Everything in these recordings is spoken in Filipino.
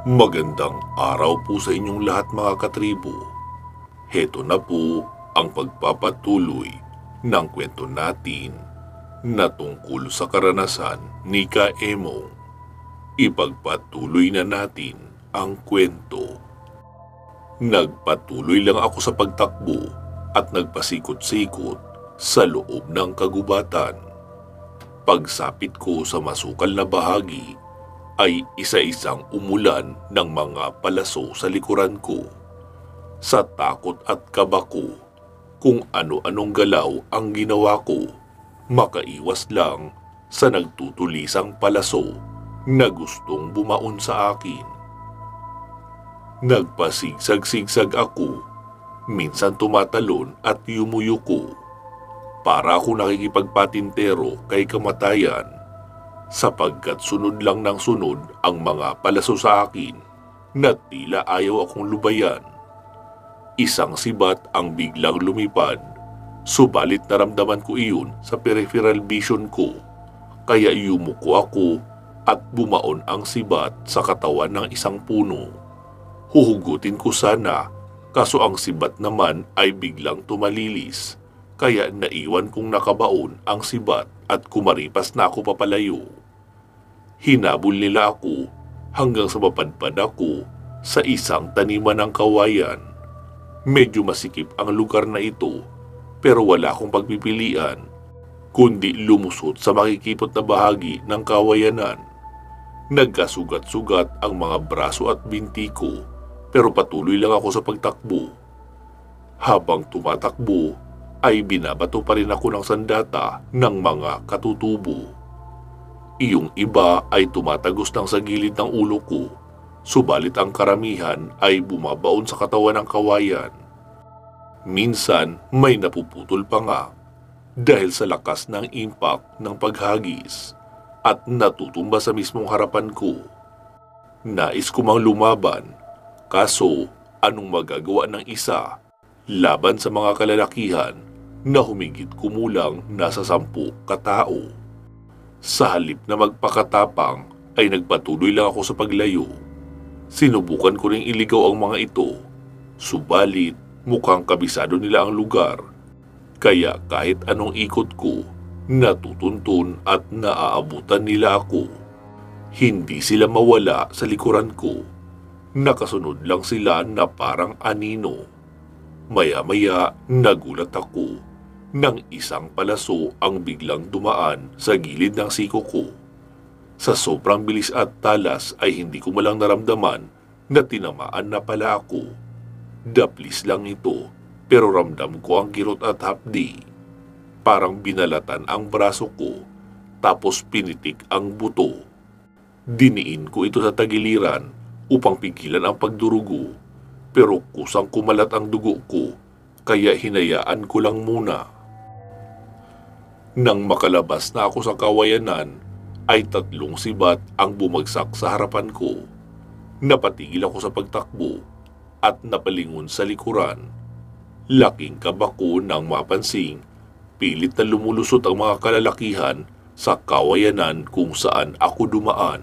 Magandang araw po sa inyong lahat mga katribo. Heto na po ang pagpapatuloy ng kwento natin na tungkol sa karanasan ni Kaemong. Ipagpatuloy na natin ang kwento. Nagpatuloy lang ako sa pagtakbo at nagpasikot-sikot sa loob ng kagubatan. Pagsapit ko sa masukal na bahagi, ay isa-isang umulan ng mga palaso sa likuran ko. Sa takot at kaba ko, kung ano-anong galaw ang ginawa ko, makaiwas lang sa nagtutulisang palaso na gustong bumaon sa akin. Nagpasigsag-sigsag ako, minsan tumatalon at yumuyuko. Para ako nakikipagpatintero kay kamatayan, sapagkat sunod lang ng sunod ang mga palaso sa akin na tila ayaw akong lubayan. Isang sibat ang biglang lumipad, subalit naramdaman ko iyon sa peripheral vision ko, kaya yumuko ako at bumaon ang sibat sa katawan ng isang puno. Huhugutin ko sana, kaso ang sibat naman ay biglang tumalilis, kaya naiwan kong nakabaon ang sibat at kumaripas na ako papalayo. Hinabol nila ako hanggang sa mapadpad ako sa isang taniman ng kawayan. Medyo masikip ang lugar na ito, pero wala akong pagpipilian kundi lumusot sa makikipot na bahagi ng kawayanan. Nagkasugat-sugat ang mga braso at binti ko, pero patuloy lang ako sa pagtakbo. Habang tumatakbo, ay binabato pa rin ako ng sandata ng mga katutubo. Iyong iba ay tumatagos lang sa gilid ng ulo ko, subalit ang karamihan ay bumabaon sa katawan ng kawayan. Minsan may napuputol pa nga dahil sa lakas ng impact ng paghagis at natutumba sa mismong harapan ko. Nais ko mang lumaban, kaso anong magagawa ng isa laban sa mga kalalakihan na humigit kumulang nasa 10 katao. Sa halip na magpakatapang ay nagpatuloy lang ako sa paglayo. Sinubukan ko ring iligaw ang mga ito, subalit mukhang kabisado nila ang lugar, kaya kahit anong ikot ko, natutuntun at naaabutan nila ako. Hindi sila mawala sa likuran ko, nakasunod lang sila na parang anino. Maya-maya nagulat ako nang isang palaso ang biglang dumaan sa gilid ng siko ko. Sa sobrang bilis at talas ay hindi ko malang naramdaman na tinamaan na pala ako. Daplis lang ito, pero ramdam ko ang kirot at hapdi. Parang binalatan ang braso ko, tapos pinitik ang buto. Diniin ko ito sa tagiliran upang pigilan ang pagdurugo, pero kusang kumalat ang dugo ko, kaya hinayaan ko lang muna. Nang makalabas na ako sa kawayanan, ay 3 sibat ang bumagsak sa harapan ko. Napatigil ako sa pagtakbo at napalingon sa likuran. Laking kaba ko nang mapansing pilit na lumulusot ang mga kalalakihan sa kawayanan kung saan ako dumaan.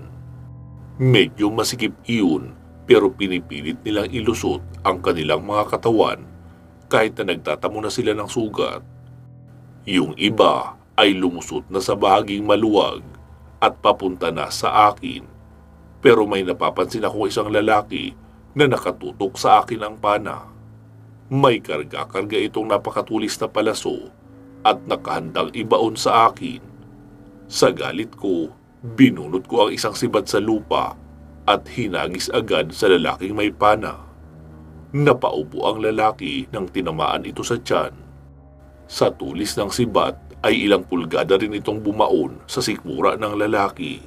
Medyo masikip iyon, pero pinipilit nilang ilusot ang kanilang mga katawan kahit na nagtatamo na sila ng sugat. Yung iba ay lumusot na sa bahaging maluwag at papunta na sa akin, pero may napapansin ako isang lalaki na nakatutok sa akin ang pana. May karga-karga itong napakatulis na palaso at nakahandang ibaon sa akin. Sa galit ko, binunot ko ang isang sibat sa lupa at hinagis agad sa lalaking may pana. Napaupo ang lalaki nang tinamaan ito sa tiyan. Sa tulis ng sibat ay ilang pulgada rin itong bumaon sa sikmura ng lalaki.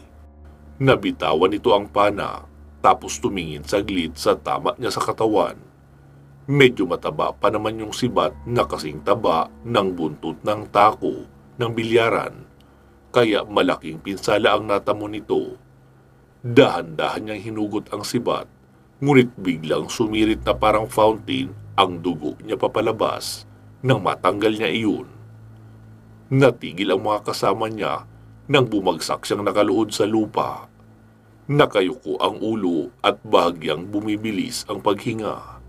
Nabitawan nito ang pana, tapos tumingin saglit sa tama niya sa katawan. Medyo mataba pa naman yung sibat na kasing taba ng buntot ng tako ng bilyaran, kaya malaking pinsala ang natamo nito. Dahan-dahan niyang hinugot ang sibat, ngunit biglang sumirit na parang fountain ang dugo niya papalabas nang matanggal niya iyon. Natigil ang mga kasama niya nang bumagsak siyang nakaluhod sa lupa. Nakayuko ang ulo at bahagyang bumibilis ang paghinga.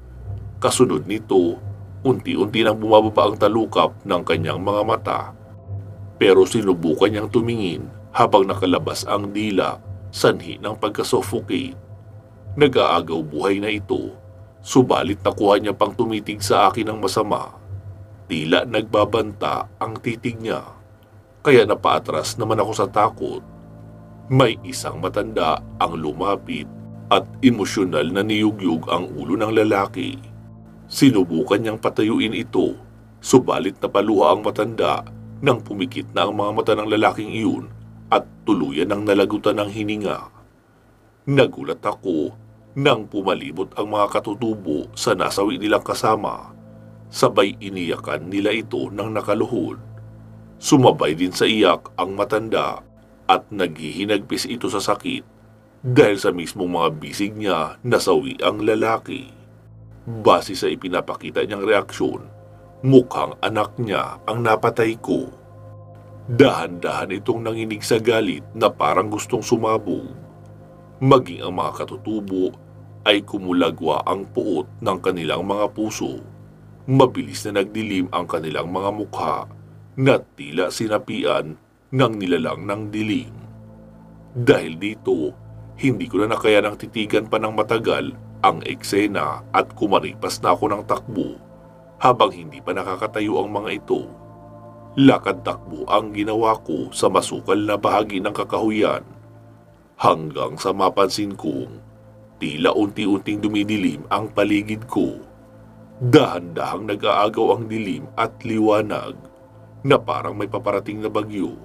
Kasunod nito, unti-unti nang bumababa ang talukap ng kanyang mga mata. Pero sinubukan niyang tumingin habang nakalabas ang dila, sanhi ng pagkasuffocate. Nag-aagaw buhay na ito, subalit nakuha niya pang tumitig sa akin ng masama. Tila nagbabanta ang titig niya, kaya napaatras naman ako sa takot. May isang matanda ang lumapit at emosyonal na niyugyug ang ulo ng lalaki. Sinubukan niyang patayuin ito, subalit napaluha ang matanda nang pumikit na ang mga mata ng lalaking iyon at tuluyan ang nalagutan ng hininga. Nagulat ako nang pumalibot ang mga katutubo sa nasawi nilang kasama. Sabay iniyakan nila ito ng nakaluhod. Sumabay din sa iyak ang matanda at naghihinagpis ito sa sakit dahil sa mismong mga bisig niya nasawi ang lalaki. Base sa ipinapakita niyang reaksyon, mukhang anak niya ang napatay ko. Dahan-dahan itong nanginig sa galit na parang gustong sumabog. Maging ang mga katutubo ay kumulagwa ang puot ng kanilang mga puso. Mabilis na nagdilim ang kanilang mga mukha na tila sinapian ng nilalang ng dilim. Dahil dito, hindi ko na nakayanang titigan pa ng matagal ang eksena at kumaripas na ako ng takbo habang hindi pa nakakatayo ang mga ito. Lakad takbo ang ginawa ko sa masukal na bahagi ng kakahuyan hanggang sa mapansin kong tila unti-unting dumidilim ang paligid ko. Dahan-dahang nag-aagaw ang dilim at liwanag na parang may paparating na bagyo.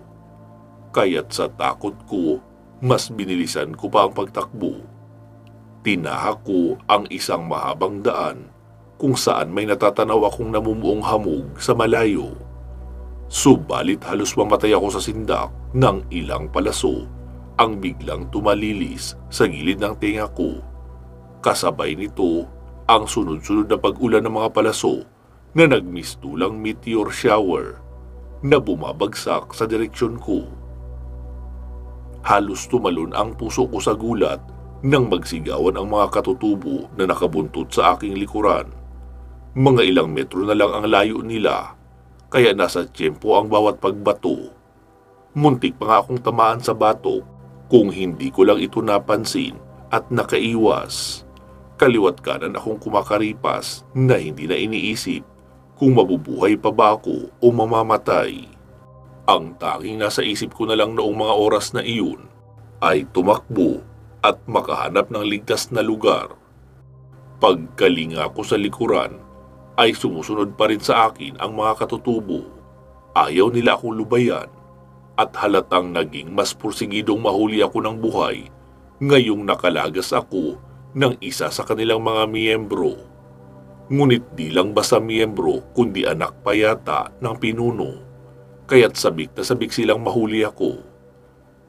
Kaya't sa takot ko, mas binilisan ko pa ang pagtakbo. Tinahak ko ang isang mahabang daan kung saan may natatanaw akong namumuong hamog sa malayo. Subalit halos mamatay ako sa sindak ng ilang palaso ang biglang tumalilis sa gilid ng tenga ko. Kasabay nito ang sunod-sunod na pag-ulan ng mga palaso na nagmistulang meteor shower na bumabagsak sa direksyon ko. Halos tumalon ang puso ko sa gulat nang magsigawan ang mga katutubo na nakabuntot sa aking likuran. Mga ilang metro na lang ang layo nila, kaya nasa tiyempo ang bawat pagbato. Muntik pa nga akong tamaan sa batok kung hindi ko lang ito napansin at nakaiwas. Kaliwat kanan akong kumakaripas na hindi na iniisip kung mabubuhay pa ba ako o mamamatay. Ang tanging nasa isip ko na lang noong mga oras na iyon ay tumakbo at makahanap ng ligtas na lugar. Pagkalinga ko sa likuran ay sumusunod pa rin sa akin ang mga katutubo. Ayaw nila akong lubayan at halatang naging mas pursigidong mahuli ako ng buhay ngayong nakalagas ako ng isa sa kanilang mga miyembro. Ngunit di lang basta miyembro kundi anak pa yata ng pinuno. Kaya't sabik na sabik silang mahuli ako.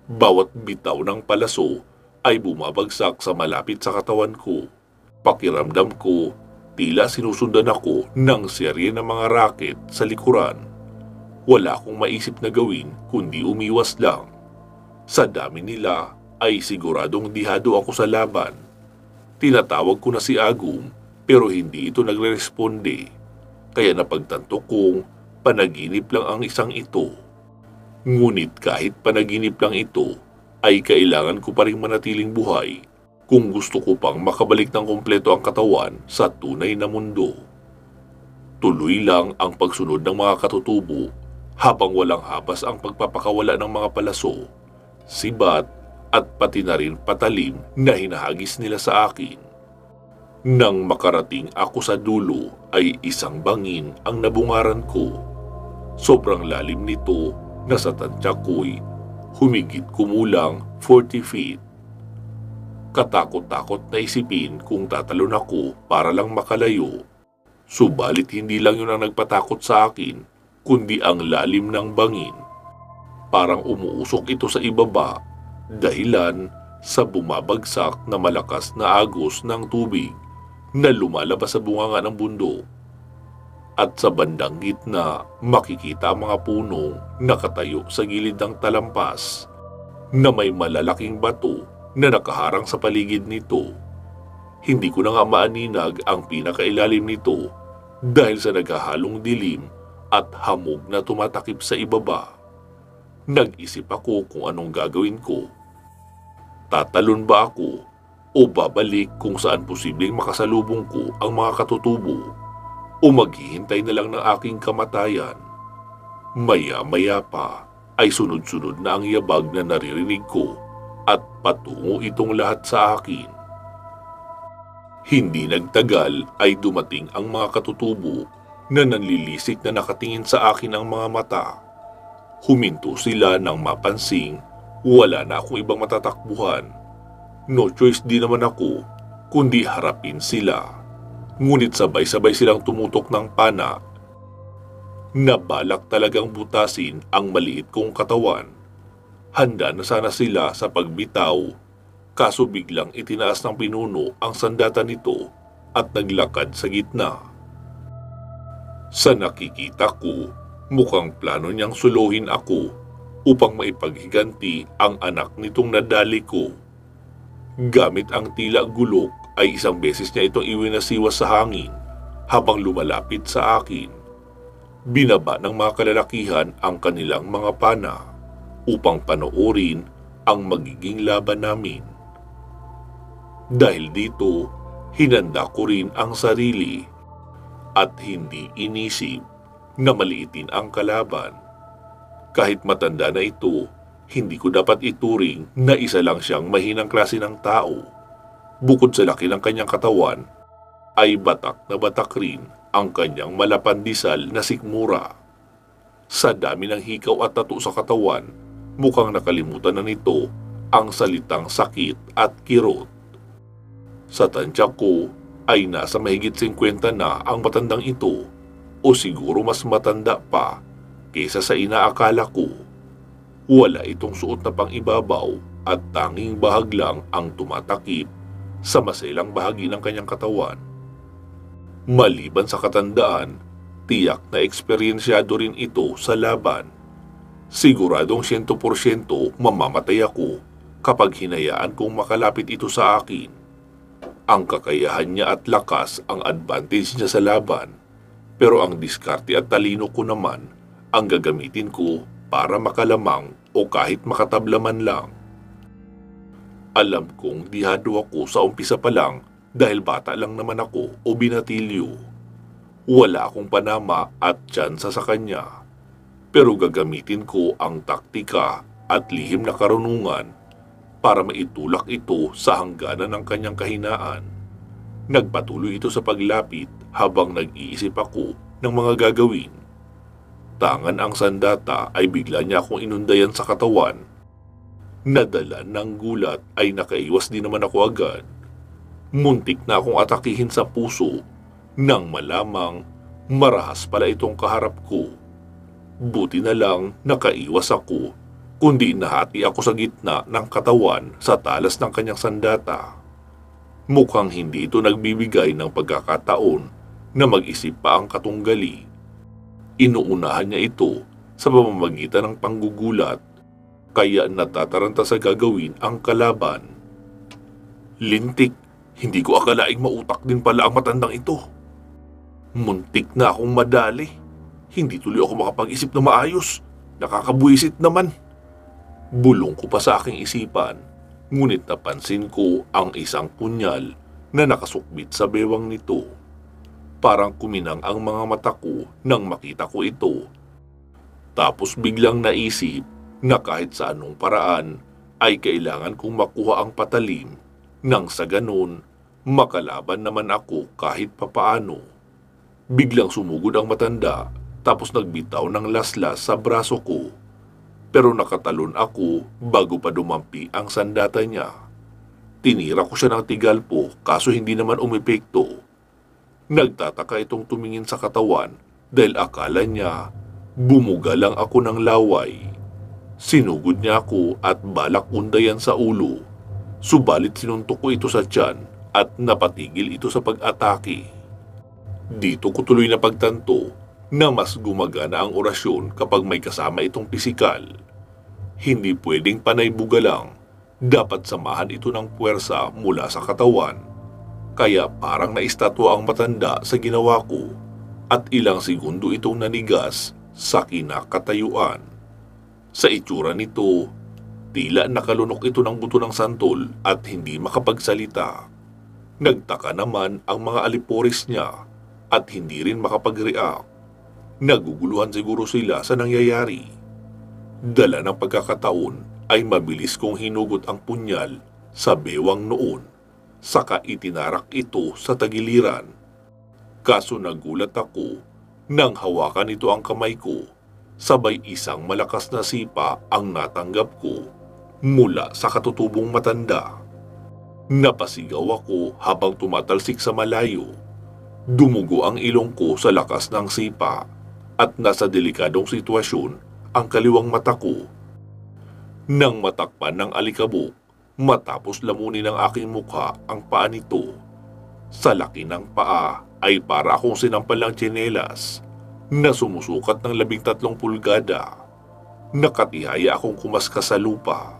Bawat bitaw ng palaso ay bumabagsak sa malapit sa katawan ko. Pakiramdam ko, tila sinusundan ako ng serye ng mga raket sa likuran. Wala akong maisip na gawin kundi umiwas lang. Sa dami nila ay siguradong dihado ako sa laban. Tinatawag ko na si Agum pero hindi ito nagre-responde. Kaya napagtanto kong panaginip lang ang isang ito. Ngunit kahit panaginip lang ito, ay kailangan ko pa rin manatiling buhay kung gusto ko pang makabalik ng kompleto ang katawan sa tunay na mundo. Tuloy lang ang pagsunod ng mga katutubo habang walang habas ang pagpapakawala ng mga palaso, sibat at pati na rin patalim na hinahagis nila sa akin. Nang makarating ako sa dulo ay isang bangin ang nabungaran ko. Sobrang lalim nito na sa tansya ko'y humigit kumulang 40 feet. Katakot-takot na isipin kung tatalon ako para lang makalayo. Subalit hindi lang yun ang nagpatakot sa akin, kundi ang lalim ng bangin. Parang umuusok ito sa ibaba, dahilan sa bumabagsak na malakas na agos ng tubig na lumalabas sa bunganga ng bundok. At sa bandang gitna, makikita ang mga punong nakatayo sa gilid ng talampas na may malalaking bato na nakaharang sa paligid nito. Hindi ko na nga maaninag ang pinakailalim nito dahil sa naghahalong dilim at hamog na tumatakip sa ibaba. Nag-isip ako kung anong gagawin ko. Tatalon ba ako o babalik kung saan posibleng makasalubong ko ang mga katutubo o maghihintay na lang ng aking kamatayan? Maya-maya pa ay sunod-sunod na ang yabag na naririnig ko at patungo itong lahat sa akin. Hindi nagtagal ay dumating ang mga katutubo na nanlilisik na nakatingin sa akin ang mga mata. Huminto sila nang mapansing wala na akong ibang matatakbuhan. No choice din naman ako kundi harapin sila. Ngunit sabay-sabay silang tumutok ng pana. Nabalak talagang butasin ang maliit kong katawan. Handa na sana sila sa pagbitaw. Kaso biglang itinaas ng pinuno ang sandata nito at naglakad sa gitna. Sa nakikita ko, mukhang plano niyang suluhin ako upang maipaghiganti ang anak nitong nadali ko. Gamit ang tila gulok ay isang beses niya itong iwinasiwas sa hangin habang lumalapit sa akin. Binaba ng mga kalalakihan ang kanilang mga pana upang panoorin ang magiging laban namin. Dahil dito, hinanda ko rin ang sarili at hindi inisip na maliitin ang kalaban. Kahit matanda na ito, hindi ko dapat ituring na isa lang siyang mahinang klase ng tao. Bukod sa laki ng kanyang katawan, ay batak na batak rin ang kanyang malapandisal na sikmura. Sa dami ng hikaw at tattoo sa katawan, mukhang nakalimutan na nito ang salitang sakit at kirot. Sa tansya ko ay nasa mahigit 50 na ang matandang ito o siguro mas matanda pa kaysa sa inaakala ko. Wala itong suot na pang-ibabaw at tanging bahag lang ang tumatakip sa maselang bahagi ng kanyang katawan. Maliban sa katandaan, tiyak na eksperyensyado rin ito sa laban. Siguradong 100% mamamatay ako kapag hinayaan kong makalapit ito sa akin. Ang kakayahan niya at lakas ang advantage niya sa laban, pero ang diskarte at talino ko naman ang gagamitin ko para makalamang o kahit makatablaman lang. Alam kong dihado ako sa umpisa pa lang dahil bata lang naman ako o binatilyo. Wala akong panama at tsansa sa kanya, pero gagamitin ko ang taktika at lihim na karunungan para maitulak ito sa hangganan ng kanyang kahinaan. Nagpatuloy ito sa paglapit habang nag-iisip ako ng mga gagawin. Tangan ang sandata ay bigla niya akong inundayan sa katawan. Nadala ng gulat ay nakaiwas din naman ako agad. Muntik na akong atakihin sa puso nang malamang marahas pala itong kaharap ko. Buti na lang nakaiwas ako, kundi nahati ako sa gitna ng katawan sa talas ng kanyang sandata. Mukhang hindi ito nagbibigay ng pagkakataon na mag-isip pa ang katunggali. Inuunahan niya ito sa pamamagitan ng panggugulat, kaya natataranta sa gagawin ang kalaban. Lintik, hindi ko akalaing mautak din pala ang matandang ito. Muntik na akong madali. Hindi tuloy ako makapag-isip na maayos. Nakakabuisit naman. Bulong ko pa sa aking isipan, ngunit napansin ko ang isang punyal na nakasukbit sa bewang nito. Parang kuminang ang mga mata ko nang makita ko ito. Tapos biglang naisip na kahit sa anong paraan ay kailangan kong makuha ang patalim nang sa ganun makalaban naman ako kahit papaano. Biglang sumugod ang matanda tapos nagbitaw ng laslas sa braso ko. Pero nakatalon ako bago pa dumampi ang sandata niya. Tinira ko siya ng tigalpo kaso hindi naman umepekto. Nagtataka itong tumingin sa katawan dahil akala niya bumuga lang ako ng laway. Sinugod niya ako at balak undayan sa ulo. Subalit sinuntok ko ito sa tiyan at napatigil ito sa pag-atake. Dito ko tuloy na pagtanto na mas gumagana ang orasyon kapag may kasama itong pisikal. Hindi pwedeng panay buga lang Dapat samahan ito ng puwersa mula sa katawan. Kaya parang naistatwa ang matanda sa ginawa ko at ilang segundo itong nanigas sa kinakatayuan. Sa itsura nito, tila nakalunok ito ng buto ng santol at hindi makapagsalita. Nagtaka naman ang mga aliporis niya at hindi rin makapag-react. Naguguluhan siguro sila sa nangyayari. Dala ng pagkakataon ay mabilis kong hinugot ang punyal sa bewang noon, saka itinarak ito sa tagiliran. Kaso nagulat ako nang hawakan ito ang kamay ko, sabay isang malakas na sipa ang natanggap ko mula sa katutubong matanda. Napasigaw ako habang tumatalsik sa malayo. Dumugo ang ilong ko sa lakas ng sipa at nasa delikadong sitwasyon ang kaliwang mata ko. Nang matakpan ng alikabok, matapos lamunin ng aking mukha ang paa nito. Sa laki ng paa ay para akong sinampal ng tsinelas na sumusukat ng 13 pulgada. Nakatihaya akong kumaskas sa lupa.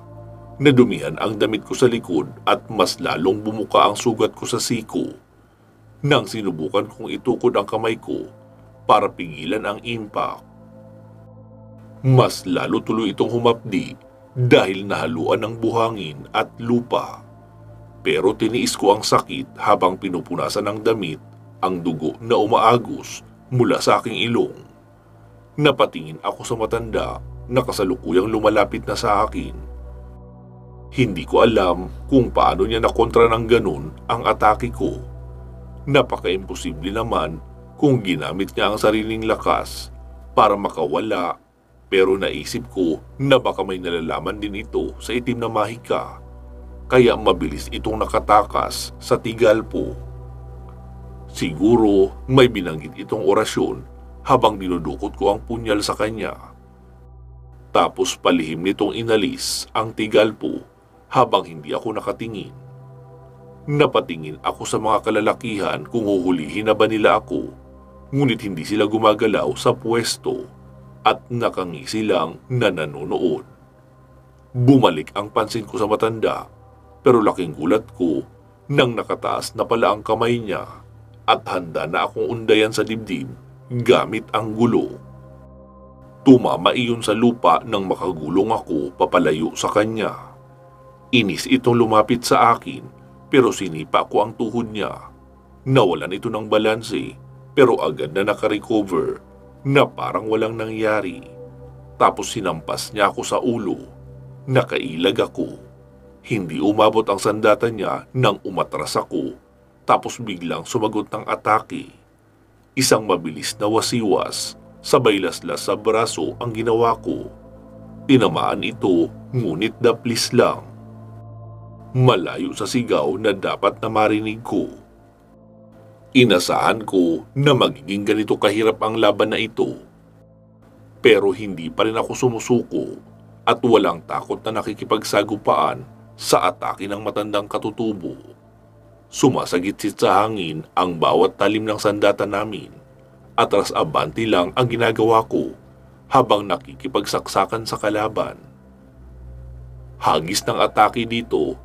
Nadumihan ang damit ko sa likod at mas lalong bumuka ang sugat ko sa siko. Nang sinubukan kong itukod ang kamay ko para pigilan ang impact, mas lalo tuloy itong humapdi dahil nahaluan ng buhangin at lupa. Pero tiniis ko ang sakit habang pinupunasan ng damit ang dugo na umaagos mula sa aking ilong. Napatingin ako sa matanda na kasalukuyang lumalapit na sa akin. Hindi ko alam kung paano niya nakontra ng ganun ang atake ko. Napaka-imposible naman kung ginamit niya ang sariling lakas para makawala, pero naisip ko na baka may nalalaman din ito sa itim na mahika, kaya mabilis itong nakatakas sa tigalpo. Siguro may binanggit itong orasyon habang dinudukot ko ang punyal sa kanya. Tapos palihim nitong inalis ang tigalpo habang hindi ako nakatingin. Napatingin ako sa mga kalalakihan kung huhulihin na ba nila ako, ngunit hindi sila gumagalaw sa pwesto at nakangisi lang na nanonood. Bumalik ang pansin ko sa matanda, pero laking gulat ko nang nakataas na pala ang kamay niya at handa na akong undayan sa dibdib gamit ang gulo. Tumama iyon sa lupa nang makagulong ako papalayo sa kanya. Inis itong lumapit sa akin pero sinipa ko ang tuhod niya. Nawalan ito ng balanse pero agad na nakarecover na parang walang nangyari. Tapos sinampas niya ako sa ulo. Nakailag ako. Hindi umabot ang sandata niya nang umatras ako tapos biglang sumagot ng atake. Isang mabilis na wasiwas, sabay laslas sa braso ang ginawa ko. Tinamaan ito ngunit daplis lang. Malayo sa sigaw na dapat na marinig ko. Inasahan ko na magiging ganito kahirap ang laban na ito. Pero hindi pa rin ako sumusuko at walang takot na nakikipagsagupaan sa atake ng matandang katutubo. Sumasagitsit sa hangin ang bawat talim ng sandata namin. Atras abanti lang ang ginagawa ko habang nakikipagsaksakan sa kalaban. Hagis ng atake dito,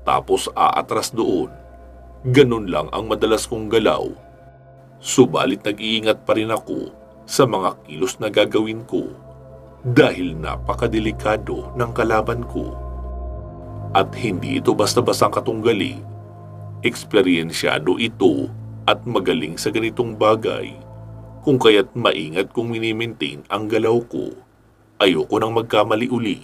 tapos aatras doon. Ganun lang ang madalas kong galaw. Subalit nag-iingat pa rin ako sa mga kilos na gagawin ko dahil napakadelikado ng kalaban ko. At hindi ito basta-bastang katunggali. Eksperyensyado ito at magaling sa ganitong bagay, kung kaya't maingat kong minimaintain ang galaw ko. Ayoko nang magkamali uli.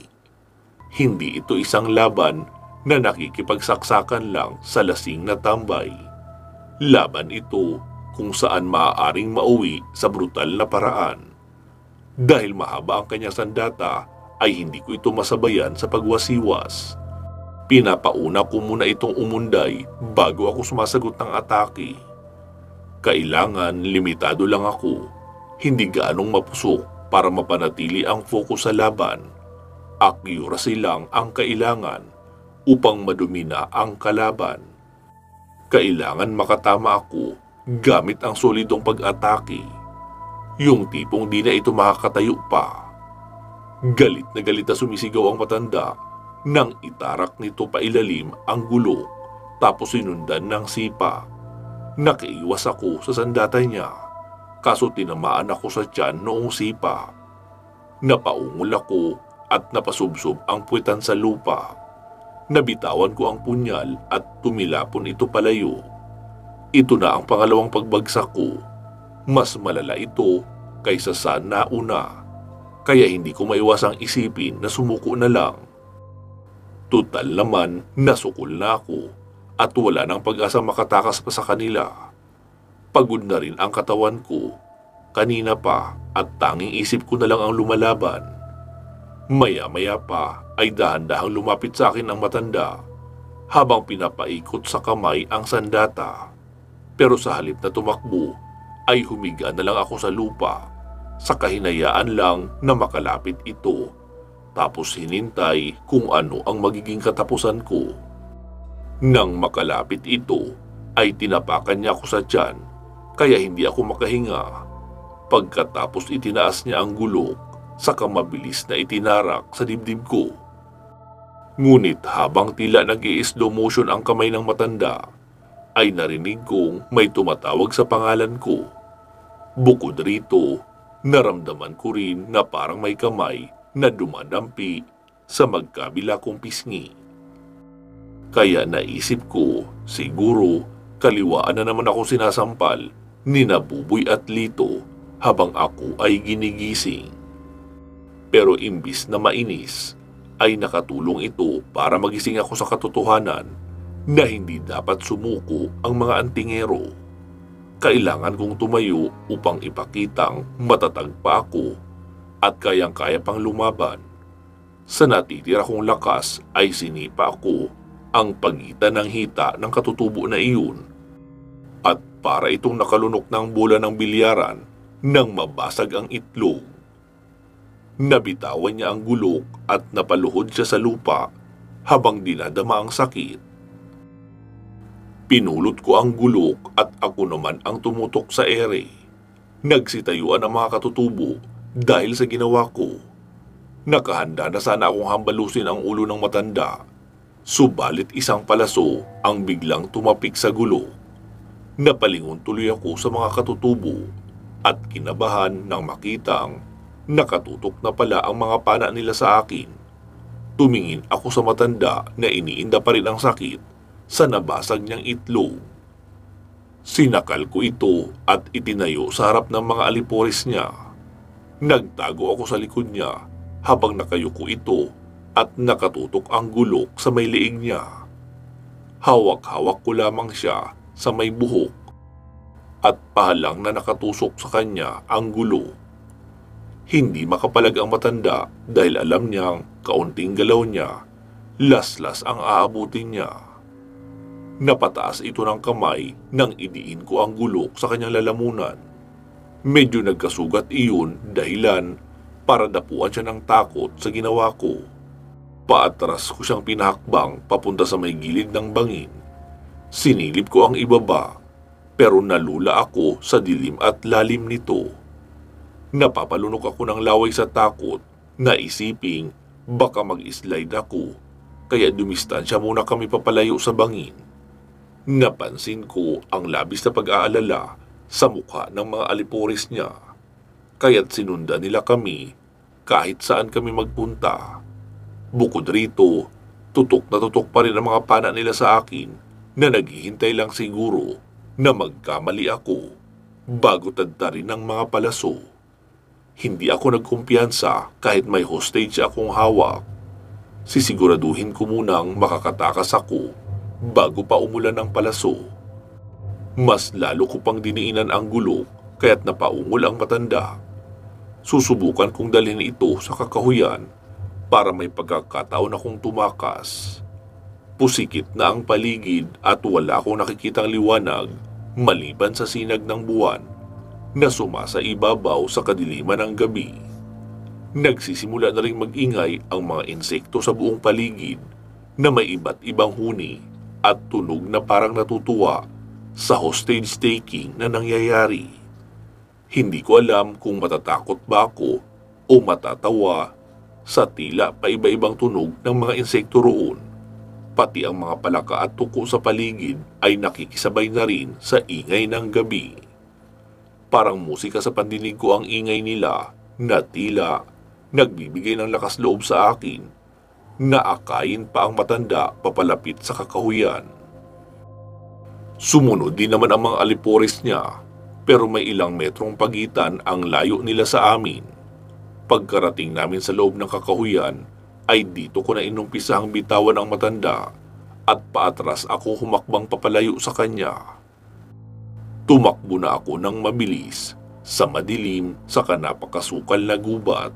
Hindi ito isang laban na nakikipagsaksakan lang sa lasing na tambay. Laban ito kung saan maaaring mauwi sa brutal na paraan. Dahil mahaba ang kanyang sandata ay hindi ko ito masabayan sa pagwasiwas. Pinapauna ko muna itong umunday bago ako sumasagot ng atake. Kailangan limitado lang ako, hindi gaanong mapusok para mapanatili ang focus sa laban. Accuracy lang ang kailangan upang madumina ang kalaban. Kailangan makatama ako gamit ang solidong pag-atake. Yung tipong di na ito makakatayo pa. Galit na sumisigaw ang matanda nang itarak nito pailalim ang gulok tapos sinundan ng sipa. Nakaiwas ako sa sandata niya, kaso tinamaan ako sa tiyan noong sipa. Napaungol ako at napasubsob ang puwetan sa lupa. Nabitawan ko ang punyal at tumilapon ito palayo. Ito na ang pangalawang pagbagsak ko. Mas malala ito kaysa sa nauna, kaya hindi ko maiwasang isipin na sumuko na lang. Tutal naman, nasukol na ako at wala nang pag-asa makatakas pa sa kanila. Pagod na rin ang katawan ko kanina pa at tanging isip ko na lang ang lumalaban. Maya-maya pa ay dahan-dahang lumapit sa akin ang matanda habang pinapaikot sa kamay ang sandata. Pero sa halip na tumakbo ay humiga na lang ako sa lupa sa kahinayaan lang na makalapit ito. Tapos hinintay kung ano ang magiging katapusan ko. Nang makalapit ito, ay tinapakan niya ako sa tiyan, kaya hindi ako makahinga. Pagkatapos itinaas niya ang gulok, saka mabilis na itinarak sa dibdib ko. Ngunit habang tila nag-i-slow motion ang kamay ng matanda, ay narinig kong may tumatawag sa pangalan ko. Bukod rito, naramdaman ko rin na parang may kamay na dumadampi sa magkabila kong pisngi. Kaya naisip ko, siguro kaliwaan na naman ako sinasampal ni Nabuboy at Lito habang ako ay ginigising. Pero imbis na mainis, ay nakatulong ito para magising ako sa katotohanan na hindi dapat sumuko ang mga antingero. Kailangan kong tumayo upang ipakitang matatag pa ako at kayang-kaya pang lumaban. Sa natitira kong lakas ay sinipa ko ang pagitan ng hita ng katutubo na iyon at para itong nakalunok ng bola ng bilyaran nang mabasag ang itlog. Nabitawan niya ang gulok at napaluhod siya sa lupa habang dinadama ang sakit. Pinulot ko ang gulok at ako naman ang tumutok sa ere. Nagsitayuan ang mga katutubo dahil sa ginawa ko. Nakahanda na sana akong hambalusin ang ulo ng matanda. Subalit isang palaso ang biglang tumapik sa gulo. Napalingon tuloy ako sa mga katutubo at kinabahan nang makitang nakatutok na pala ang mga pana nila sa akin. Tumingin ako sa matanda na iniinda pa rin ang sakit sa nabasag niyang itlog. Sinakal ko ito at itinayo sa harap ng mga alipores niya. Nagtago ako sa likod niya habang nakayuko ito at nakatutok ang gulok sa may liig niya. Hawak-hawak ko lamang siya sa may buhok at pahalang na nakatusok sa kanya ang gulok. Hindi makapalag ang matanda dahil alam niyang kaunting galaw niya, laslas ang aabutin niya. Napataas ito ng kamay nang idiin ko ang gulok sa kanyang lalamunan. Medyo nagkasugat iyon dahilan para dapuan siya ng takot sa ginawa ko. Paatras ko siyang pinahakbang papunta sa may gilid ng bangin. Sinilip ko ang ibaba pero nalula ako sa dilim at lalim nito. Napapalunok ako ng laway sa takot na isiping baka mag-slide ako kaya dumistansya muna kami papalayo sa bangin. Napansin ko ang labis na pag-aalala sa mukha ng mga alipores niya, kaya't sinundan nila kami kahit saan kami magpunta. Bukod rito, tutok na tutok pa rin ang mga pana nila sa akin na naghihintay lang siguro na magkamali ako bago tadtarin ng mga palaso. Hindi ako nagkumpiyansa kahit may hostage akong hawak. Sisiguraduhin ko munang makakatakas ako bago pa umulan ng palaso. Mas lalo ko pang diniinan ang gulok kaya't napaungol ang matanda. Susubukan kong dalhin ito sa kakahuyan para may pagkakataon akong tumakas. Pusikit na ang paligid at wala akong nakikitang liwanag maliban sa sinag ng buwan na sumasa ibabaw sa kadiliman ng gabi. Nagsisimula na ring mag-ingay ang mga insekto sa buong paligid na may iba't ibang huni at tunog na parang natutuwa sa hostage taking na nangyayari. Hindi ko alam kung matatakot ba ako o matatawa sa tila paiba-ibang tunog ng mga insekto roon. Pati ang mga palaka at tuko sa paligid ay nakikisabay na rin sa ingay ng gabi. Parang musika sa pandinig ko ang ingay nila na tila nagbibigay ng lakas loob sa akin na akayin pa ang matanda papalapit sa kakahuyan. Sumunod din naman ang mga alipores niya, pero may ilang metrong pagitan ang layo nila sa amin. Pagkarating namin sa loob ng kakahuyan, ay dito ko na inumpisahang bitawan ang matanda at paatras ako humakbang papalayo sa kanya. Tumakbo na ako ng mabilis sa madilim sa napakasukal na gubat.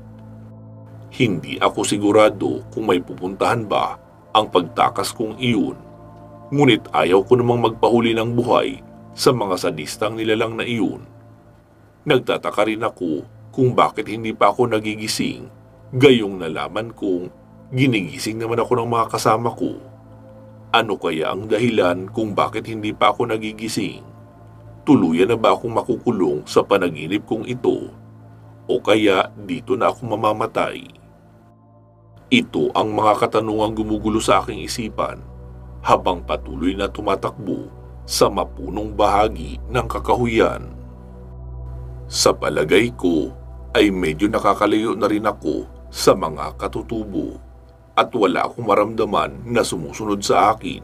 Hindi ako sigurado kung may pupuntahan ba ang pagtakas kong iyon, ngunit ayaw ko namang magpahuli ng buhay sa mga sadistang nilalang na iyon. Nagtataka rin ako kung bakit hindi pa ako nagigising, gayong nalaman kong ginigising naman ako ng mga kasama ko. Ano kaya ang dahilan kung bakit hindi pa ako nagigising? Tuluyan na ba akong makukulong sa panaginip kong ito? O kaya dito na ako mamamatay? Ito ang mga katanungang gumugulo sa aking isipan habang patuloy na tumatakbo sa mapunong bahagi ng kakahuyan. Sa palagay ko ay medyo nakakalayo na rin ako sa mga katutubo at wala akong maramdaman na sumusunod sa akin,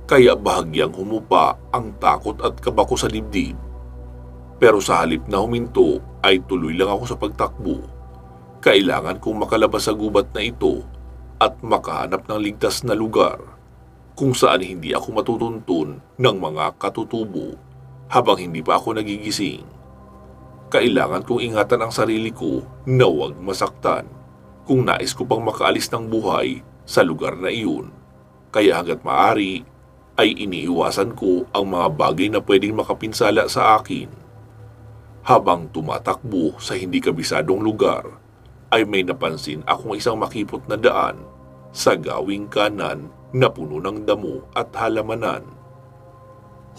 kaya bahagyang humupa ang takot at kaba ko sa dibdib. Pero sa halip na huminto ay tuloy lang ako sa pagtakbo. Kailangan kong makalabas sa gubat na ito at makahanap ng ligtas na lugar kung saan hindi ako matutuntun ng mga katutubo habang hindi pa ako nagigising. Kailangan kong ingatan ang sarili ko na huwag masaktan kung nais ko pang makaalis ng buhay sa lugar na iyon. Kaya hanggat maaari ay iniiwasan ko ang mga bagay na pwedeng makapinsala sa akin. Habang tumatakbo sa hindi kabisadong lugar, ay may napansin akong isang makipot na daan sa gawing kanan na puno ng damo at halamanan.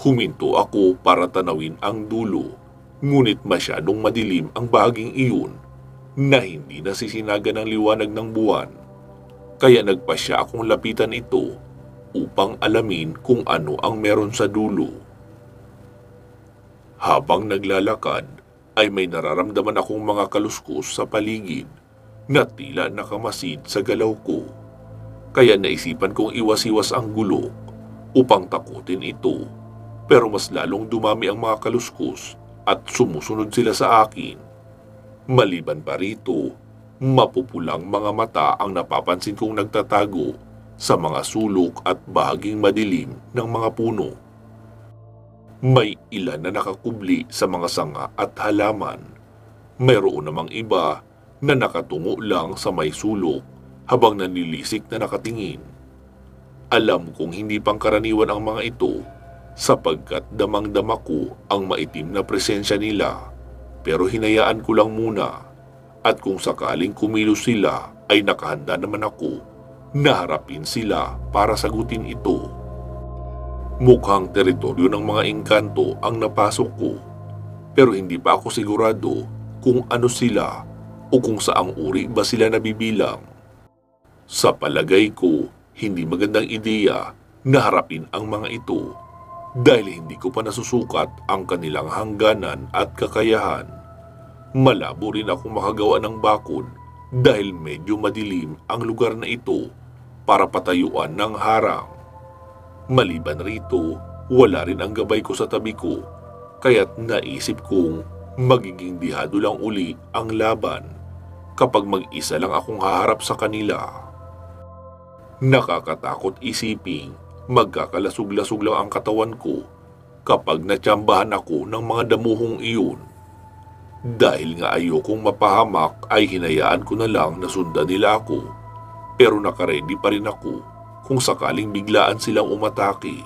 Huminto ako para tanawin ang dulo, ngunit masyadong madilim ang bahaging iyon na hindi nasisinaga ng liwanag ng buwan. Kaya nagpasya akong lapitan ito upang alamin kung ano ang meron sa dulo. Habang naglalakad ay may nararamdaman akong mga kaluskos sa paligid na tila nakamasid sa galaw ko. Kaya naisipan kong iwas-iwas ang gulok upang takutin ito, pero mas lalong dumami ang mga kaluskos at sumusunod sila sa akin. Maliban pa rito, mapupulang mga mata ang napapansin kong nagtatago sa mga sulok at bahaging madilim ng mga puno. May ilan na nakakubli sa mga sanga at halaman. Mayroon namang iba na nakatungo lang sa may sulok habang nanilisik na nakatingin. Alam kong hindi pangkaraniwan ang mga ito sapagkat damang-dama ko ang maitim na presensya nila, pero hinayaan ko lang muna at kung sakaling kumilos sila ay nakahanda naman ako na harapin sila para sagutin ito. Mukhang teritoryo ng mga engkanto ang napasok ko, pero hindi pa ako sigurado kung ano sila o kung saang uri ba sila nabibilang. Sa palagay ko, hindi magandang ideya na harapin ang mga ito dahil hindi ko pa nasusukat ang kanilang hangganan at kakayahan. Malabo rin akong makagawa ng bakod dahil medyo madilim ang lugar na ito para patayuan ng harang. Maliban rito, wala rin ang gabay ko sa tabi ko, kaya't naisip kong magiging dihado lang uli ang laban kapag mag-isa lang akong haharap sa kanila. Nakakatakot isiping magkakalasug-lasug lang ang katawan ko kapag natsambahan ako ng mga damuhong iyon. Dahil nga ayokong mapahamak ay hinayaan ko na lang na sundan nila ako, pero nakaredy pa rin ako kung sakaling biglaan silang umatake.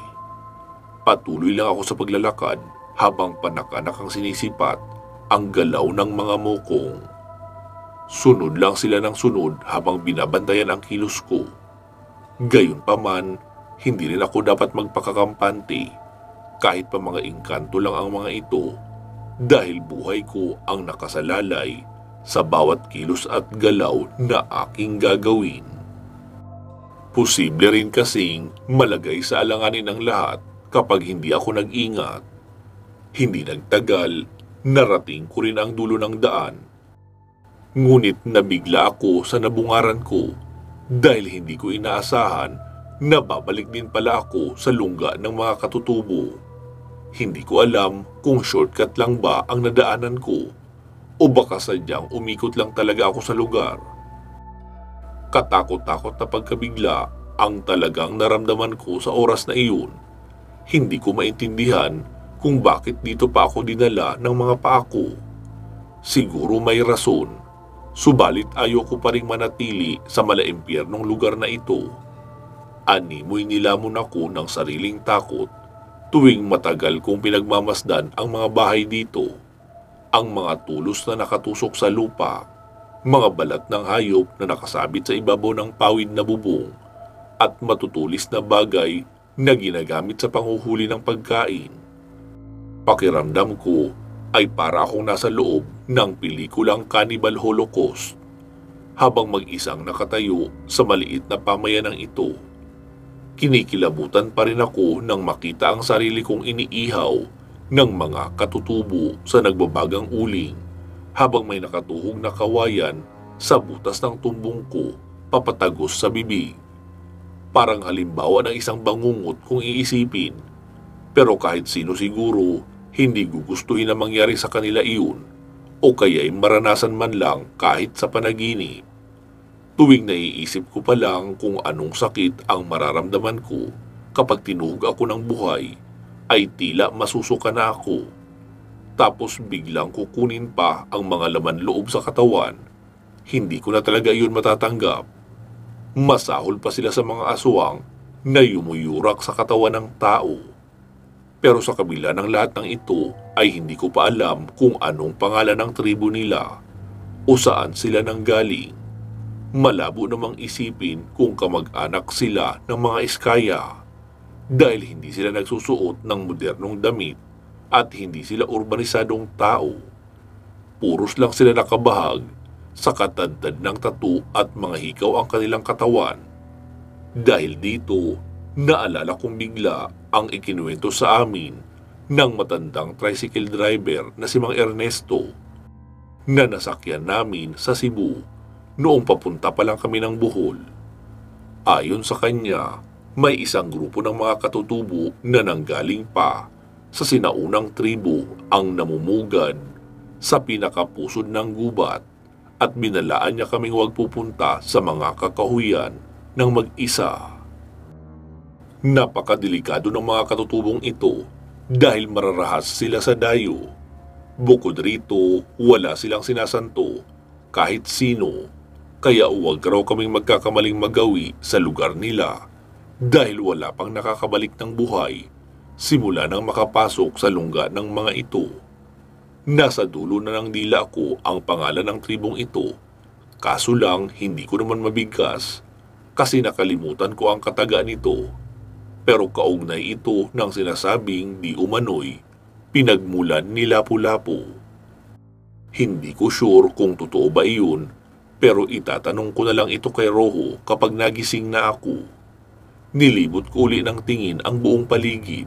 Patuloy lang ako sa paglalakad habang panakanak ang sinisipat ang galaw ng mga mokong. Sunod lang sila ng sunod habang binabantayan ang kilos ko. Gayunpaman, hindi rin ako dapat magpakakampante kahit pa mga engkanto lang ang mga ito dahil buhay ko ang nakasalalay sa bawat kilos at galaw na aking gagawin. Posible rin kasing malagay sa alanganin ng lahat kapag hindi ako nag-ingat. Hindi nagtagal, narating ko rin ang dulo ng daan. Ngunit nabigla ako sa nabungaran ko dahil hindi ko inaasahan na babalik din pala ako sa lungga ng mga katutubo. Hindi ko alam kung shortcut lang ba ang nadaanan ko o baka sadyang umikot lang talaga ako sa lugar. Katakot-takot na pagkabigla ang talagang naramdaman ko sa oras na iyon. Hindi ko maintindihan kung bakit dito pa ako dinala ng mga paa ko. Siguro may rason, subalit ayoko pa ring manatili sa malaimpyernong lugar na ito. Animoy nilamon ako ng sariling takot tuwing matagal kong pinagmamasdan ang mga bahay dito. Ang mga tulos na nakatusok sa lupa, mga balat ng hayop na nakasabit sa ibabaw ng pawid na bubong, at matutulis na bagay na ginagamit sa panghuhuli ng pagkain. Pakiramdam ko ay para akong nasa loob ng pelikulang Cannibal Holocaust habang mag-isang nakatayo sa maliit na pamayanang ito. Kinikilabutan pa rin ako nang makita ang sarili kong iniihaw ng mga katutubo sa nagbabagang uling habang may nakatuhog na kawayan sa butas ng tumbong ko papatagos sa bibig. Parang halimbawa ng isang bangungot kung iisipin. Pero kahit sino siguro, hindi gugustuhin na mangyari sa kanila iyon o kaya'y maranasan man lang kahit sa panaginip. Tuwing naiisip ko pa lang kung anong sakit ang mararamdaman ko kapag tinuhog ako ng buhay, ay tila masusuka na ako. Tapos biglang kukunin pa ang mga laman loob sa katawan. Hindi ko na talaga iyon matatanggap. Masahol pa sila sa mga aswang na yumuyurak sa katawan ng tao. Pero sa kabila ng lahat ng ito ay hindi ko pa alam kung anong pangalan ng tribo nila o saan sila nanggaling. Malabo namang isipin kung kamag-anak sila ng mga Iskaya dahil hindi sila nagsusuot ng modernong damit at hindi sila urbanisadong tao. Puros lang sila nakabahag sa katadtad ng tattoo at mga hikaw ang kanilang katawan. Dahil dito, naalala kong bigla ang ikinuwento sa amin ng matandang tricycle driver na si Mang Ernesto na nasakyan namin sa Cebu noong papunta pa lang kami ng Bohol. Ayon sa kanya, may isang grupo ng mga katutubo na nanggaling pa sa sinaunang tribo ang namumugad sa pinakapusod ng gubat at binalaan niya kaming huwag pupunta sa mga kakahuyan ng mag-isa. Napakadelikado ng mga katutubong ito dahil mararahas sila sa dayo. Bukod rito, wala silang sinasanto kahit sino, kaya huwag raw kaming magkakamaling magawi sa lugar nila dahil wala pang nakakabalik ng buhay simula nang makapasok sa lungga ng mga ito. Nasa dulo na ng dila ko ang pangalan ng tribong ito, kaso lang hindi ko naman mabigkas kasi nakalimutan ko ang katagaan nito. Pero kaugnay ito ng sinasabing di umano'y pinagmulan ni Lapu-Lapu. Hindi ko sure kung totoo ba iyon, pero itatanong ko na lang ito kay Rojo kapag nagising na ako. Nilibot ko uli ng tingin ang buong paligid.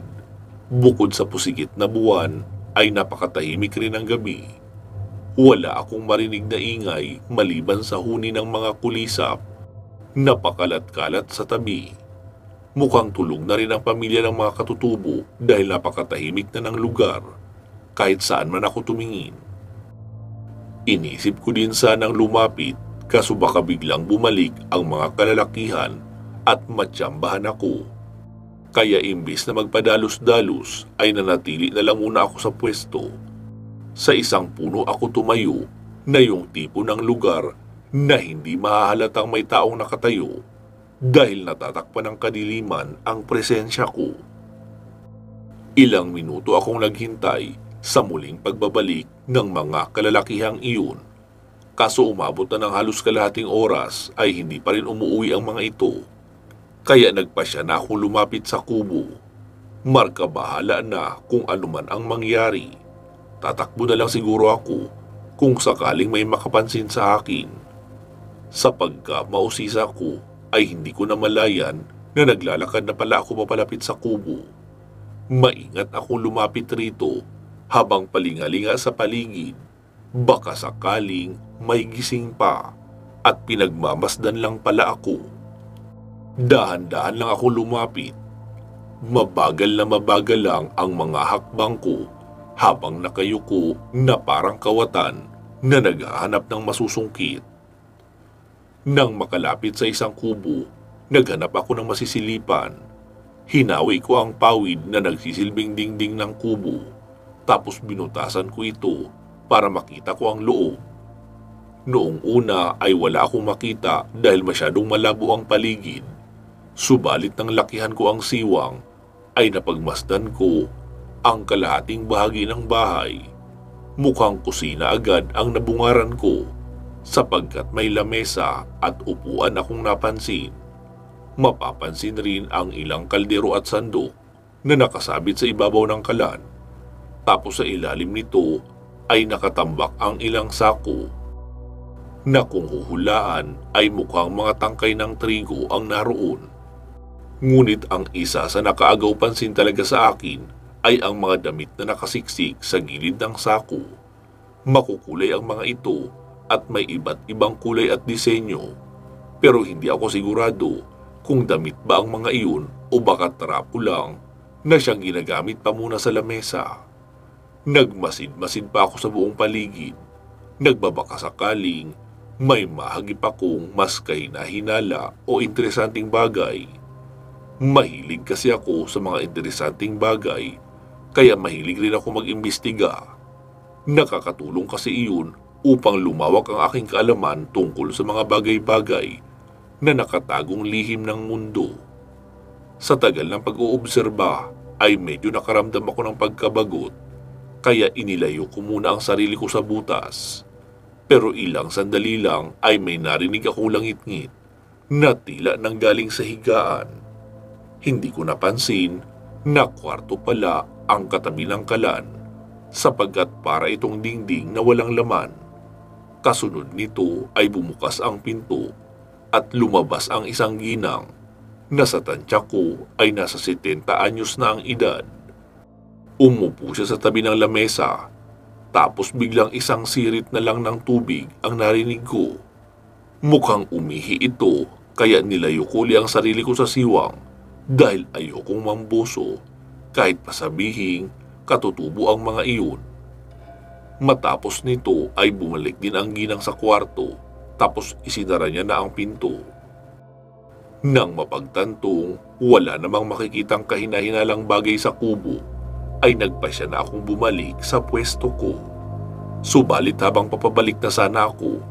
Bukod sa pusigit na buwan, ay napakatahimik rin ang gabi. Wala akong marinig na ingay maliban sa huni ng mga kulisap na pakalat-kalat sa tabi. Mukhang tulog na rin ang pamilya ng mga katutubo dahil napakatahimik na ng lugar kahit saan man ako tumingin. Inisip ko din sanang lumapit kaso baka biglang bumalik ang mga kalalakihan at matsambahan ako. Kaya imbis na magpadalos-dalos ay nanatili na lang muna ako sa pwesto. Sa isang puno ako tumayo na yung tipo ng lugar na hindi mahahalatang may taong nakatayo dahil natatakpan ng kadiliman ang presensya ko. Ilang minuto akong naghintay sa muling pagbabalik ng mga kalalakihang iyon. Kaso umabot na ng halos kalahating oras ay hindi pa rin umuwi ang mga ito. Kaya nagpasya na akong lumapit sa kubo. Marka bahala na kung anuman ang mangyari. Tatakbo na lang siguro ako kung sakaling may makapansin sa akin. Sa pagka-mausisa ko ay hindi ko namalayan na naglalakad na pala ako papalapit sa kubo. Maingat akong lumapit rito habang palingalinga sa paligid. Baka sakaling may gising pa at pinagmamasdan lang pala ako. Dahan-dahan lang ako lumapit. Mabagal lang ang mga hakbang ko habang nakayuko na parang kawatan na naghahanap ng masusungkit. Nang makalapit sa isang kubo, naghanap ako ng masisilipan. Hinawi ko ang pawid na nagsisilbing dingding ng kubo, tapos binutasan ko ito para makita ko ang loob. Noong una ay wala akong makita dahil masyadong malabo ang paligid. Subalit nang lakihan ko ang siwang, ay napagmasdan ko ang kalahating bahagi ng bahay. Mukhang kusina agad ang nabungaran ko sapagkat may lamesa at upuan akong napansin. Mapapansin rin ang ilang kaldero at sandok na nakasabit sa ibabaw ng kalan. Tapos sa ilalim nito ay nakatambak ang ilang sako na kung huhulaan ay mukhang mga tangkay ng trigo ang naroon. Ngunit ang isa sa nakaagaw pansin talaga sa akin ay ang mga damit na nakasiksik sa gilid ng sako. Makukulay ang mga ito at may iba't ibang kulay at disenyo, pero hindi ako sigurado kung damit ba ang mga iyon o baka trapo lang na siyang ginagamit pa muna sa lamesa. Nagmasid-masid pa ako sa buong paligid. Nagbabaka sakaling may mahagip akong mas kahinahinala o interesanting bagay. Mahilig kasi ako sa mga interesanting bagay, kaya mahilig rin ako mag-imbestiga. Nakakatulong kasi iyon upang lumawak ang aking kaalaman tungkol sa mga bagay-bagay na nakatagong lihim ng mundo. Sa tagal ng pag-uobserba ay medyo nakaramdam ako ng pagkabagot, kaya inilayo ko muna ang sarili ko sa butas. Pero ilang sandali lang ay may narinig akong langit-ngit na tila nanggaling sa higaan. Hindi ko napansin na kwarto pala ang katabi ng kalan sapagkat para itong dingding na walang laman. Kasunod nito ay bumukas ang pinto at lumabas ang isang ginang na sa tansya ko ay nasa 70 anyos na ang edad. Umupo siya sa tabi ng lamesa, tapos biglang isang sirit na lang ng tubig ang narinig ko. Mukhang umihi ito kaya nilayo ko ang sarili ko sa siwang dahil ayokong mambuso kahit pasabihing katutubo ang mga iyon. Matapos nito ay bumalik din ang ginang sa kwarto, tapos isinara niya na ang pinto. Nang mapagtantong wala namang makikitang kahina-hinalang bagay sa kubo, ay nagpasya na akong bumalik sa pwesto ko. Subalit habang papabalik na sana ako,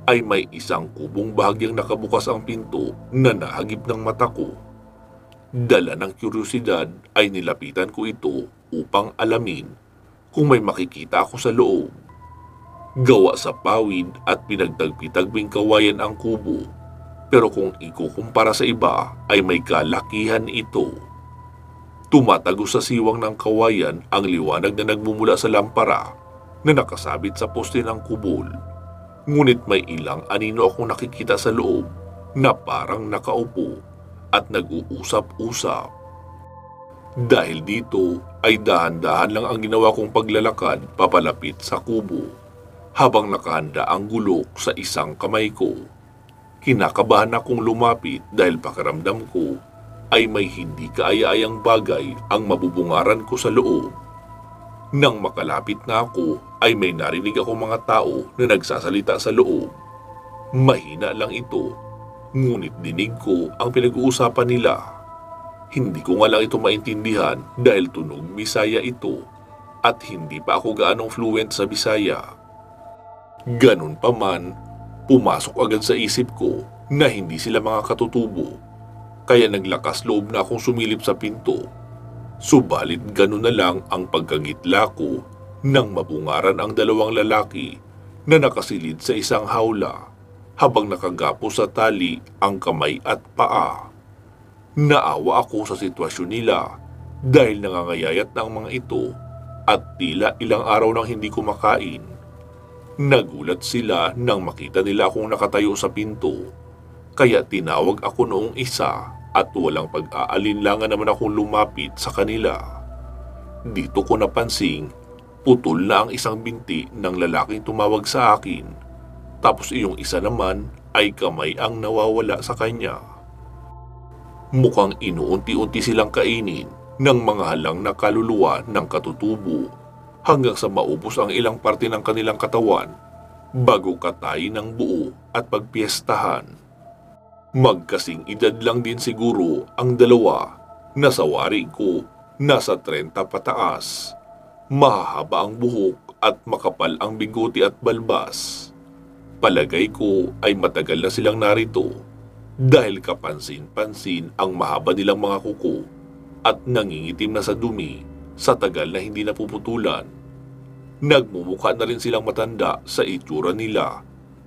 ay may isang kubong bahagyang nakabukas ang pinto na nahagip ng mata ko. Dala ng kuryosidad ay nilapitan ko ito upang alamin kung may makikita ako sa loob. Gawa sa pawid at pinagtagpi-tagping kawayan ang kubo, pero kung ikukumpara sa iba ay may kalakihan ito. Tumatago sa siwang ng kawayan ang liwanag na nagmumula sa lampara na nakasabit sa poste ng kubol. Ngunit may ilang anino akong nakikita sa loob na parang nakaupo at nag-uusap-usap. Dahil dito ay dahan-dahan lang ang ginawa kong paglalakad papalapit sa kubo habang nakahanda ang gulok sa isang kamay ko. Kinakabahan akong lumapit dahil pakiramdam ko ay may hindi kaaya-ayang bagay ang mabubungaran ko sa loob. Nang makalapit na ako ay may narinig akong mga tao na nagsasalita sa loob. Mahina lang ito, ngunit dinig ko ang pinag-uusapan nila. Hindi ko nga lang ito maintindihan dahil tunog Bisaya ito at hindi pa ako gaanong fluent sa Bisaya. Ganun pa man, pumasok agad sa isip ko na hindi sila mga katutubo, kaya naglakas loob na akong sumilip sa pinto. Subalit ganun na lang ang pagkagitla ko nang mabungaran ang dalawang lalaki na nakasilid sa isang hawla habang nakagapo sa tali ang kamay at paa. Naawa ako sa sitwasyon nila dahil nangangayayat na ang mga ito at tila ilang araw nang hindi kumakain. Nagulat sila nang makita nila akong nakatayo sa pinto, kaya tinawag ako noong isa at walang pag-aalinlangan naman akong lumapit sa kanila. Dito ko napansing putol na ang isang binti ng lalaking tumawag sa akin, tapos iyong isa naman ay kamay ang nawawala sa kanya. Mukhang inuunti-unti silang kainin ng mga halang na kaluluwa ng katutubo hanggang sa maubos ang ilang parte ng kanilang katawan bago katayin ng buo at pagpiestahan. Magkasing edad lang din siguro ang dalawa na sa wari ko nasa 30 pataas. Mahahaba ang buhok at makapal ang bigote at balbas. Palagay ko ay matagal na silang narito dahil kapansin-pansin ang mahaba nilang mga kuko at nangingitim na sa dumi sa tagal na hindi napuputulan. Nagmumukha na rin silang matanda sa itsura nila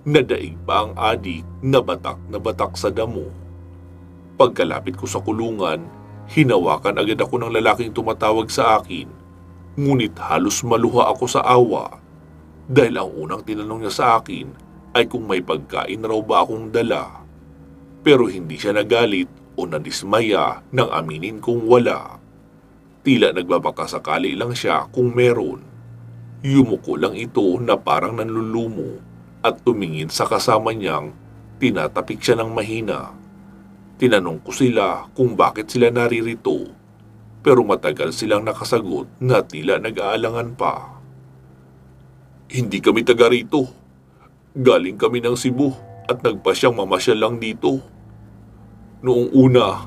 na daig pa ang adik na batak sa damo. Pagkalapit ko sa kulungan, hinawakan agad ako ng lalaking tumatawag sa akin, ngunit halos maluha ako sa awa dahil ang unang tinanong niya sa akin ay kung may pagkain raw ba akong dala. Pero hindi siya nagalit o nadismaya nang aminin kong wala. Tila nagbabakasakali lang siya kung meron. Yumuko lang ito na parang nanlulumo at tumingin sa kasama niyang tinatapik siya ng mahina. Tinanong ko sila kung bakit sila naririto, pero matagal silang nakasagot na tila nag-aalangan pa. Hindi kami taga rito. Galing kami ng Cebu at nagpasyang mamasyal lang dito. Noong una,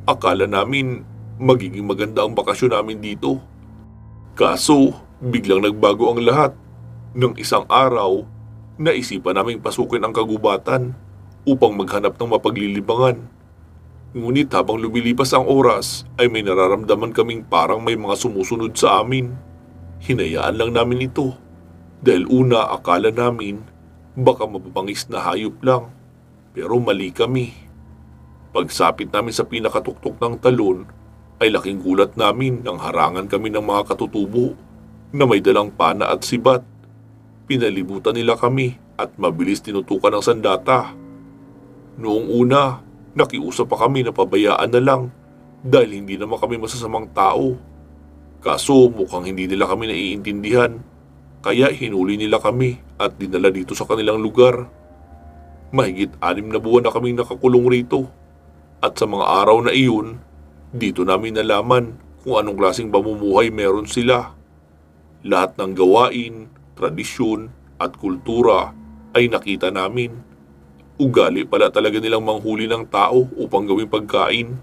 akala namin magiging maganda ang bakasyon namin dito. Kaso, biglang nagbago ang lahat. Nang isang araw, naisipan naming pasukin ang kagubatan upang maghanap ng mapaglilibangan. Ngunit habang lumilipas ang oras, ay may nararamdaman kaming parang may mga sumusunod sa amin. Hinayaan lang namin ito dahil una akala namin baka mababangis na hayop lang, pero mali kami. Pagsapit namin sa pinakatuktok ng talon, ay laking gulat namin nang harangan kami ng mga katutubo na may dalang pana at sibat. Pinalibutan nila kami at mabilis tinutukan ng sandata. Noong una, nakiusap pa kami na pabayaan na lang dahil hindi naman kami masasamang tao. Kaso mukhang hindi nila kami naiintindihan, kaya hinuli nila kami at dinala dito sa kanilang lugar. Mahigit 6 na buwan na kaming nakakulong rito. At sa mga araw na iyon, dito namin nalaman kung anong klaseng pamumuhay meron sila. Lahat ng gawain, tradisyon at kultura ay nakita namin. Ugali pala talaga nilang manghuli ng tao upang gawing pagkain.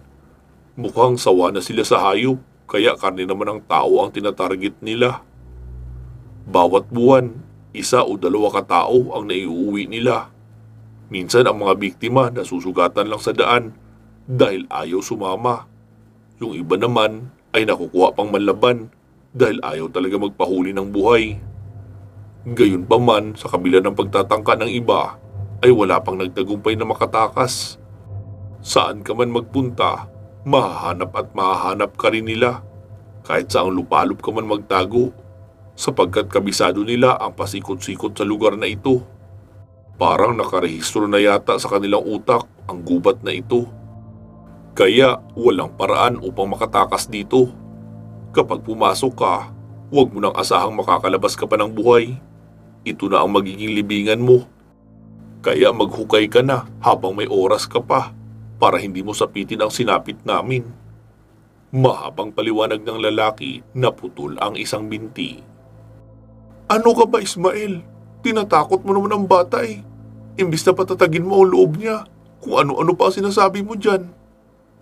Mukhang sawa na sila sa hayop, kaya karne naman ng tao ang tinatarget nila. Bawat buwan, 1 o 2 katao ang naiuwi nila. Minsan ang mga biktima nasusugatan lang sa daan dahil ayaw sumama. Yung iba naman ay nakukuha pang manlaban dahil ayaw talaga magpahuli ng buhay. Gayunpaman, sa kabila ng pagtatangka ng iba, ay wala pang nagtagumpay na makatakas. Saan ka man magpunta, mahahanap ka rin nila. Kahit saang lupalop ka man magtago, sapagkat kabisado nila ang pasikot-sikot sa lugar na ito. Parang nakarehistro na yata sa kanilang utak ang gubat na ito. Kaya walang paraan upang makatakas dito. Kapag pumasok ka, huwag mo nang asahang makakalabas ka pa ng buhay. Ito na ang magiging libingan mo. Kaya maghukay ka na habang may oras ka pa para hindi mo sapitin ang sinapit namin. Mahabang paliwanag ng lalaki na putol ang isang binti. Ano ka ba, Ismael? Tinatakot mo naman ang bata eh. Imbis na patatagin mo ang loob niya, kung ano-ano pa ang sinasabi mo dyan.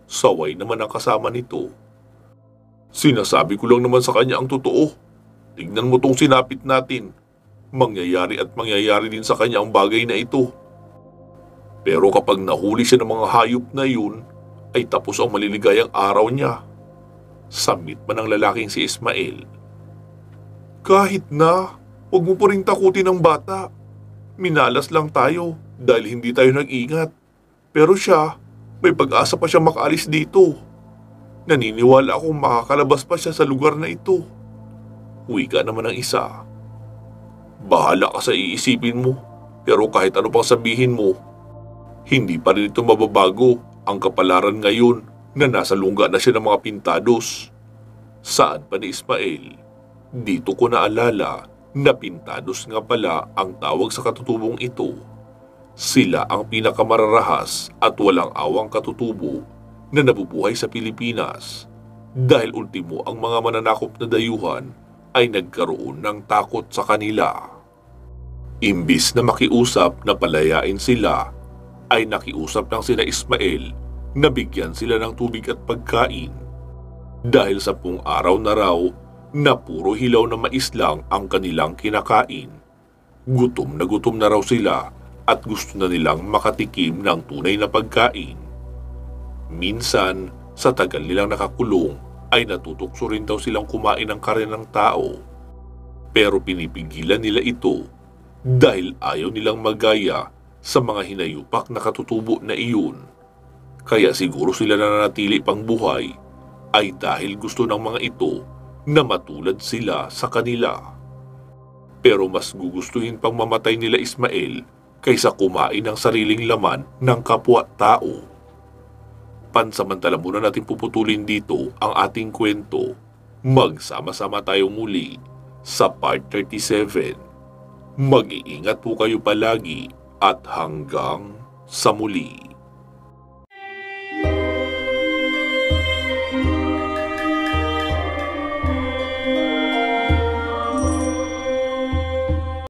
Saway naman ang kasama nito. Sinasabi ko lang naman sa kanya ang totoo. Tignan mo tong sinapit natin. Mangyayari at mangyayari din sa kanya ang bagay na ito. Pero kapag nahuli siya ng mga hayop na yun, ay tapos ang maliligayang araw niya. Samit man ng lalaking si Ismael. Kahit na, huwag mo pa rin takutin ang bata. Minalas lang tayo dahil hindi tayo nag-ingat. Pero siya, may pag-asa pa siya makaalis dito. Naniniwala akong makakalabas pa siya sa lugar na ito. Wika naman ang isa. Bahala ka sa iisipin mo, pero kahit ano pang sabihin mo, hindi pa rin ito mababago ang kapalaran ngayon na nasa lungga na siya ng mga pintados. Saan pa ni Ismael? Dito ko naalala na pintados nga pala ang tawag sa katutubong ito. Sila ang pinakamararahas at walang awang katutubo na nabubuhay sa Pilipinas dahil ultimo ang mga mananakop na dayuhan ay nagkaroon ng takot sa kanila. Imbis na makiusap na palayain sila, ay nakiusap lang sila Ismael na bigyan sila ng tubig at pagkain. Dahil 10 araw na raw na puro hilaw na mais lang ang kanilang kinakain. Gutom na raw sila at gusto na nilang makatikim ng tunay na pagkain. Minsan, sa tagal nilang nakakulong, ay natutokso rin daw silang kumain ng karne ng tao. Pero pinipigilan nila ito dahil ayaw nilang magaya sa mga hinayupak na katutubo na iyon. Kaya siguro sila nananatili pang buhay ay dahil gusto ng mga ito na matulad sila sa kanila. Pero mas gugustuhin pang mamatay nila Ismael kaysa kumain ng sariling laman ng kapwa-tao. Pansamantala muna natin puputulin dito ang ating kwento. Magsama-sama tayo muli sa part 37. Mag-iingat po kayo palagi at hanggang sa muli.